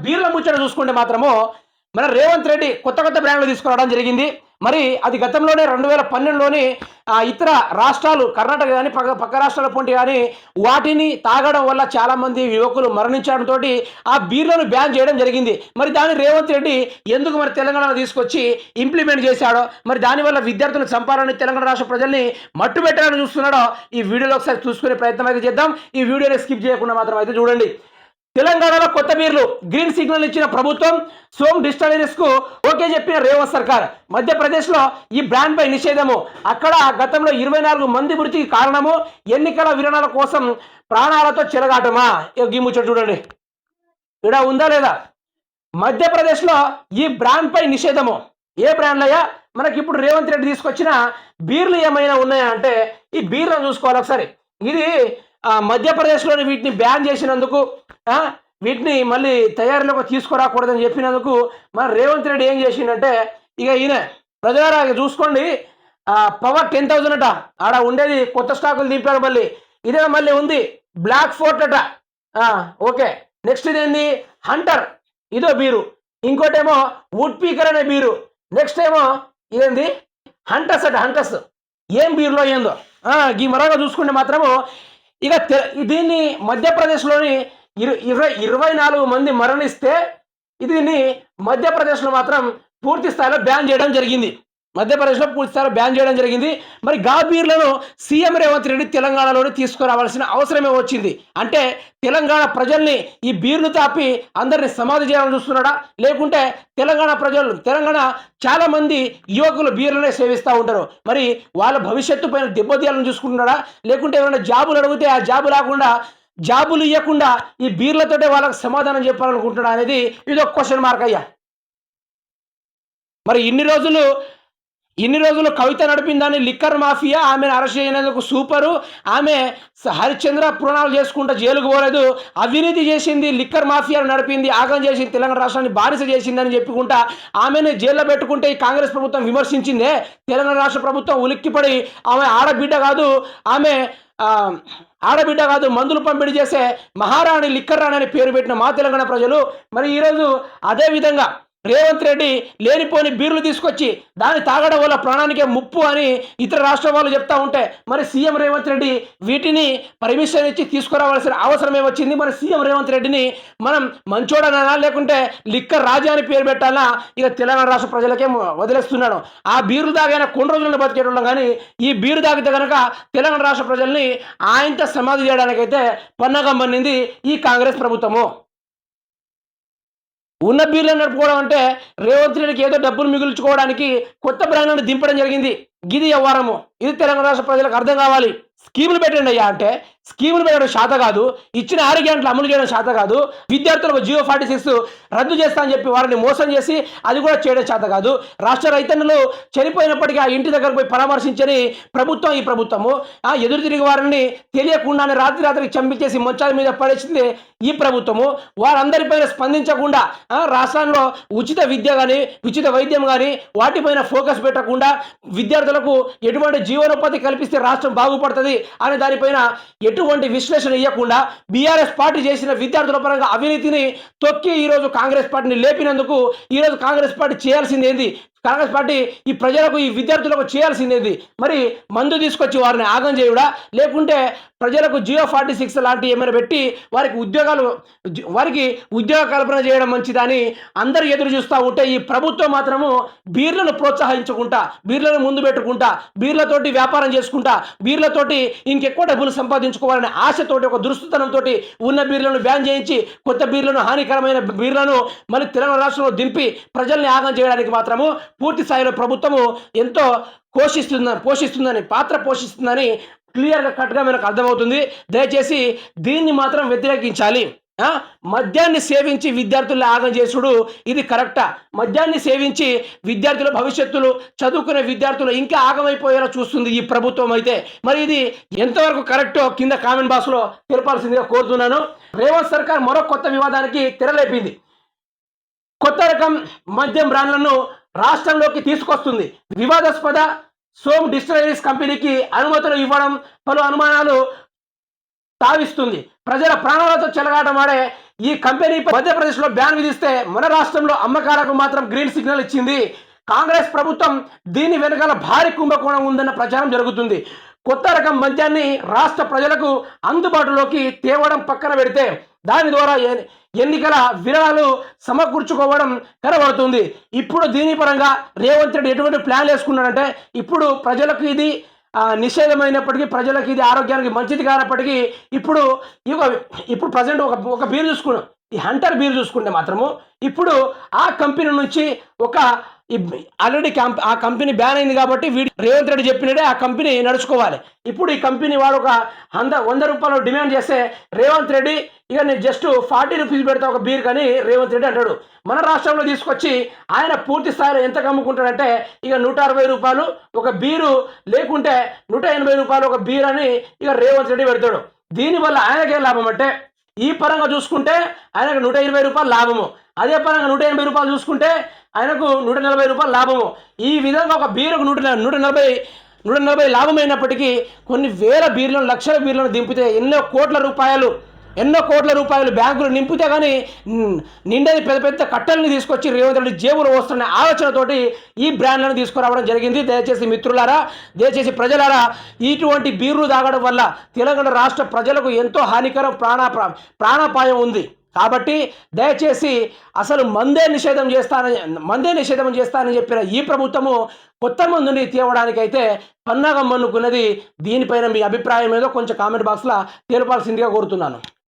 బీర్ల ముచ్చట చూసుకుంటే మాత్రము మన రేవంత్ రెడ్డి కొత్త కొత్త బ్రాండ్లు తీసుకురావడం జరిగింది. మరి అది గతంలోనే 2012లోని ఇతర రాష్ట్రాలు కర్ణాటక కానీ పక్క రాష్ట్రాల పొంటి కానీ వాటిని తాగడం వల్ల చాలామంది యువకులు మరణించడంతో ఆ బీర్లను బ్యాన్ చేయడం జరిగింది. మరి దాన్ని రేవంత్ రెడ్డి ఎందుకు మరి తెలంగాణలో తీసుకొచ్చి ఇంప్లిమెంట్ చేశాడో, మరి దానివల్ల విద్యార్థులను చంపాలని తెలంగాణ రాష్ట్ర ప్రజల్ని మట్టు పెట్టాలని చూస్తున్నాడో ఈ వీడియోలో ఒకసారి చూసుకునే ప్రయత్నం అయితే చేద్దాం. ఈ వీడియోని స్కిప్ చేయకుండా మాత్రం అయితే చూడండి. తెలంగాణలో కొత్త బీర్లు గ్రీన్ సిగ్నల్ ఇచ్చిన ప్రభుత్వం, సోమ్ డిస్టిలరీస్ కు ఓకే చెప్పిన రేవంత్ సర్కార్. మధ్యప్రదేశ్లో ఈ బ్రాండ్ పై నిషేధము, అక్కడ గతంలో 24 మంది మృతికి కారణము, ఎన్నికల వివరణల కోసం ప్రాణాలతో చెలగాటమా. ఈ ముచ్చట చూడండి, ఇక్కడ ఉందా లేదా? మధ్యప్రదేశ్లో ఈ బ్రాండ్ పై నిషేధము. ఏ బ్రాండ్ అయ్యా? మనకి ఇప్పుడు రేవంత్ రెడ్డి తీసుకొచ్చిన బీర్లు ఏమైనా ఉన్నాయా అంటే ఈ బీర్లను చూసుకోవాలి ఒకసారి. ఇది మధ్యప్రదేశ్లోని వీటిని బ్యాన్ చేసినందుకు, వీటిని మళ్ళీ తయారీలోకి తీసుకురాకూడదని చెప్పినందుకు మన రేవంత్ రెడ్డి ఏం చేసిండంటే, ఇక ఈయన ప్రజలారా చూసుకోండి, పవర్ 10,000 అట, ఆడ ఉండేది కొత్త స్టాకులు దింపాడు. మళ్ళీ ఇదే మళ్ళీ ఉంది బ్లాక్ ఫోర్ట్ అట. ఓకే, నెక్స్ట్ ఇదేంది హంటర్, ఇదో బీరు. ఇంకోటేమో వుడ్ పీకర్ అనే బీరు. నెక్స్ట్ ఏమో ఇదేంది హంటస్ అట. హంటస్ ఏం బీరులో ఏందో ఈ మరొక చూసుకుంటే మాత్రము ఇక దీన్ని మధ్యప్రదేశ్లోని 24 మంది మరణిస్తే దీన్ని మధ్యప్రదేశ్లో మాత్రం పూర్తి స్థాయిలో బ్యాన్ చేయడం జరిగింది. మధ్యప్రదేశ్లో పూర్తి స్థాయిలో బ్యాన్ చేయడం జరిగింది. మరి గా బీర్లను సీఎం రేవంత్ రెడ్డి తెలంగాణలోనే తీసుకురావాల్సిన అవసరమే వచ్చింది. అంటే తెలంగాణ ప్రజల్ని ఈ బీర్లు తాపి అందరినీ సమాధి చేయాలని చూస్తున్నాడా, లేకుంటే తెలంగాణ చాలా మంది యువకులు బీర్లనే సేవిస్తూ ఉంటారు, మరి వాళ్ళ భవిష్యత్తు పైన దెబ్బతీయాలని చూసుకుంటున్నాడా, లేకుంటే ఏమైనా జాబులు అడిగితే ఆ జాబు రాకుండా జాబులు ఇవ్వకుండా ఈ బీర్లతోటే వాళ్ళకి సమాధానం చెప్పాలనుకుంటున్నాడా అనేది ఇది ఒక క్వశ్చన్ మార్క్ అయ్యా. మరి ఇన్ని రోజులు కవిత నడిపిందని లిక్కర్ మాఫియా, ఆమెను అరెస్ట్ చేయనందుకు సూపరు, ఆమె హరిశ్చంద్ర పురాణాలు చేసుకుంటూ జైలుకు పోలేదు, అవినీతి చేసింది, లిక్కర్ మాఫియాను నడిపింది, ఆగం చేసింది, తెలంగాణ రాష్ట్రాన్ని బానిస చేసిందని చెప్పుకుంటా ఆమెను జైల్లో పెట్టుకుంటే ఈ కాంగ్రెస్ ప్రభుత్వం విమర్శించిందే. తెలంగాణ రాష్ట్ర ప్రభుత్వం ఉలిక్కిపడి ఆమె ఆడబిడ్డ కాదు మందులు పంపిణీ చేసే మహారాణి లిక్కర్ రాణి అని పేరు పెట్టిన మా తెలంగాణ ప్రజలు మరి ఈరోజు అదే విధంగా రేవంత్ రెడ్డి లేనిపోని బీర్లు తీసుకొచ్చి దాన్ని తాగడం వల్ల ప్రాణానికే ముప్పు అని ఇతర రాష్ట్ర వాళ్ళు చెప్తా ఉంటే మరి సీఎం రేవంత్ రెడ్డి వీటిని పర్మిషన్ ఇచ్చి తీసుకురావాల్సిన అవసరమే వచ్చింది. మరి సీఎం రేవంత్ రెడ్డిని మనం మంచోడనా లేకుంటే లిక్కర్ రాజా అని పేరు పెట్టాలా ఇక తెలంగాణ రాష్ట్ర ప్రజలకే వదిలేస్తున్నాడు. ఆ బీర్లు తాగైనా కొన్ని రోజులను బతికేటోళ్ళం, కానీ ఈ బీరు తాగితే కనుక తెలంగాణ రాష్ట్ర ప్రజల్ని ఆయనతో సమాధి చేయడానికైతే పన్నగం పన్నింది ఈ కాంగ్రెస్ ప్రభుత్వము. ఉన్న బీర్లను నడుపుకోవడం అంటే రేవంత్ రెడ్డికి ఏదో డబ్బులు మిగుల్చుకోవడానికి కొత్త బ్రాండ్లను దింపడం జరిగింది. గిది వ్యవహారము. ఇది తెలంగాణ రాష్ట్ర ప్రజలకు అర్థం కావాలి. స్కీములు పెట్టండి అయ్యా అంటే స్కీములు పెట్టడం శాత కాదు, ఇచ్చిన 6 గంటలు అమలు చేయడం శాత కాదు, విద్యార్థులకు GO46 రద్దు చేస్తా అని చెప్పి వారిని మోసం చేసి అది కూడా చేయడం శాత కాదు, రాష్ట్ర రైతన్నులు చనిపోయినప్పటికీ ఆ ఇంటి దగ్గర పోయి పరామర్శించని ఈ ప్రభుత్వము ఎదురు తిరిగి వారిని తెలియకుండానే రాత్రికి చంపించేసి మంచాల మీద పడేసింది ఈ ప్రభుత్వము. వారందరిపైన స్పందించకుండా రాష్ట్రంలో ఉచిత విద్య కానీ ఉచిత వైద్యం కానీ వాటిపైన ఫోకస్ పెట్టకుండా విద్యార్థులకు ఎటువంటి జీవనోపాధి కల్పిస్తే రాష్ట్రం బాగుపడుతుంది అనే దానిపైన ఎటువంటి విశ్లేషణ ఇవ్వకుండా బీఆర్ఎస్ పార్టీ చేసిన విద్యార్థుల పరంగా అవినీతిని తొక్కి ఈరోజు కాంగ్రెస్ పార్టీని లేపినందుకు ఈరోజు కాంగ్రెస్ పార్టీ చేయాల్సింది ఏంది? కాంగ్రెస్ పార్టీ ఈ ప్రజలకు ఈ విద్యార్థులకు చేయాల్సిందేది? మరి మందు తీసుకొచ్చి వారిని ఆగం చేయుడా, లేకుంటే ప్రజలకు GO46 లాంటివి ఏమైనా పెట్టి వారికి ఉద్యోగ కల్పన చేయడం మంచిదని అందరూ ఎదురు చూస్తూ ఉంటే ఈ ప్రభుత్వం మాత్రము బీర్లను ప్రోత్సహించుకుంటా, బీర్లను ముందు పెట్టుకుంటా, బీర్లతోటి వ్యాపారం చేసుకుంటా, బీర్లతోటి ఇంకెక్కువ డబ్బులు సంపాదించుకోవాలనే ఆశతోటి ఒక దురుస్తుతనంతో ఉన్న బీర్లను బ్యాన్ చేయించి కొత్త బీర్లను హానికరమైన బీర్లను మళ్ళీ తెలంగాణ రాష్ట్రంలో దింపి ప్రజల్ని ఆగం చేయడానికి మాత్రము పూర్తి స్థాయిలో ప్రభుత్వము ఎంతో పాత్ర పోషిస్తుందని క్లియర్గా కట్గా మనకు అర్థమవుతుంది. దయచేసి దీన్ని మాత్రం వ్యతిరేకించాలి. మద్యాన్ని సేవించి విద్యార్థుల్ని ఆగం చేసుడు ఇది కరెక్టా? మద్యాన్ని సేవించి విద్యార్థుల భవిష్యత్తులు చదువుకునే విద్యార్థులు ఇంకా ఆగమైపోయేలా చూస్తుంది ఈ ప్రభుత్వం. అయితే మరి ఇది ఎంతవరకు కరెక్టో కింద కామెంట్ బాక్స్లో తెలపాల్సిందిగా కోరుతున్నాను. రేవంత్ సర్కార్ మరో కొత్త వివాదానికి తెరలేపింది. కొత్త రకం మద్యం బ్రాండ్లను రాష్ట్రంలోకి తీసుకొస్తుంది. వివాదాస్పద సోమ్ డిస్టిలరీస్ కంపెనీకి అనుమతులు ఇవ్వడం పలు అనుమానాలు తావిస్తుంది. ప్రజల ప్రాణాలతో చెలగాటమాడే ఈ కంపెనీ మధ్యప్రదేశ్లో బ్యాన్ విధిస్తే మన రాష్ట్రంలో అమ్మకాలకు మాత్రం గ్రీన్ సిగ్నల్ ఇచ్చింది. కాంగ్రెస్ ప్రభుత్వం దీని వెనకాల భారీ కుంభకోణం ఉందన్న ప్రచారం జరుగుతుంది. కొత్త రకం మద్యాన్ని రాష్ట్ర ప్రజలకు అందుబాటులోకి తేవడం పక్కన పెడితే దాని ద్వారా ఎన్నికల విరాళాలు సమకూర్చుకోవడం కనబడుతుంది. ఇప్పుడు దీని పరంగా రేవంత్ రెడ్డి ఎటువంటి ప్లాన్ వేసుకున్నాడంటే, ఇప్పుడు ప్రజలకు ఇది నిషేధమైనప్పటికీ, ప్రజలకు ఇది ఆరోగ్యానికి మంచిది కానప్పటికీ, ఇప్పుడు ఇప్పుడు ప్రజెంట్ ఒక బీర్ చూసుకున్నాం, ఈ హంటర్ బీర్ చూసుకుంటే మాత్రము ఇప్పుడు ఆ కంపెనీ నుంచి ఆల్రెడీ ఆ కంపెనీ బ్యాన్ అయింది కాబట్టి రేవంత్ రెడ్డి చెప్పినట్టే ఆ కంపెనీ నడుచుకోవాలి. ఇప్పుడు ఈ కంపెనీ వాడు ఒక 100 రూపాయలు డిమాండ్ చేస్తే రేవంత్ రెడ్డి ఇక నేను జస్ట్ 40 రూపీస్ పెడతా ఒక బీర్ కానీ రేవంత్ రెడ్డి అంటాడు. మన రాష్ట్రంలో తీసుకొచ్చి ఆయన పూర్తి స్థాయిలో ఎంత కమ్ముకుంటాడంటే ఇక 160 రూపాయలు ఒక బీరు, లేకుంటే 180 రూపాయలు ఒక బీర్ అని ఇక రేవంత్ రెడ్డి పెడతాడు. దీనివల్ల ఆయనకేం లాభం అంటే, ఈ పరంగా చూసుకుంటే ఆయనకు 120 రూపాయలు లాభము, అదే పరంగా 180 రూపాయలు చూసుకుంటే ఆయనకు 140 రూపాయలు లాభము. ఈ విధంగా ఒక బీరుకు 140 లాభమైనప్పటికీ కొన్ని వేల బీర్లను, లక్షల బీర్లను దింపితే ఎన్నో కోట్ల రూపాయలు బ్యాంకులు నింపితే కానీ నిండని పెద్ద పెద్ద కట్టెల్ని తీసుకొచ్చి రేవంత్ రెడ్డి జేబులు వస్తున్న ఆలోచనతోటి ఈ బ్రాండ్లను తీసుకురావడం జరిగింది. దయచేసి మిత్రులారా, దయచేసి ప్రజలారా, ఇటువంటి బీర్లు తాగడం వల్ల తెలంగాణ రాష్ట్ర ప్రజలకు ఎంతో హానికరం, ప్రాణాపాయం ఉంది. కాబట్టి దయచేసి అసలు మందే నిషేధం చేస్తానని చెప్పిన ఈ ప్రభుత్వము కొత్త మందుని తేవడానికైతే పన్నాగం మన్నుకున్నది. దీనిపైన మీ అభిప్రాయం ఏదో కొంచెం కామెంట్ బాక్స్లో తెలపాల్సిందిగా కోరుతున్నాను.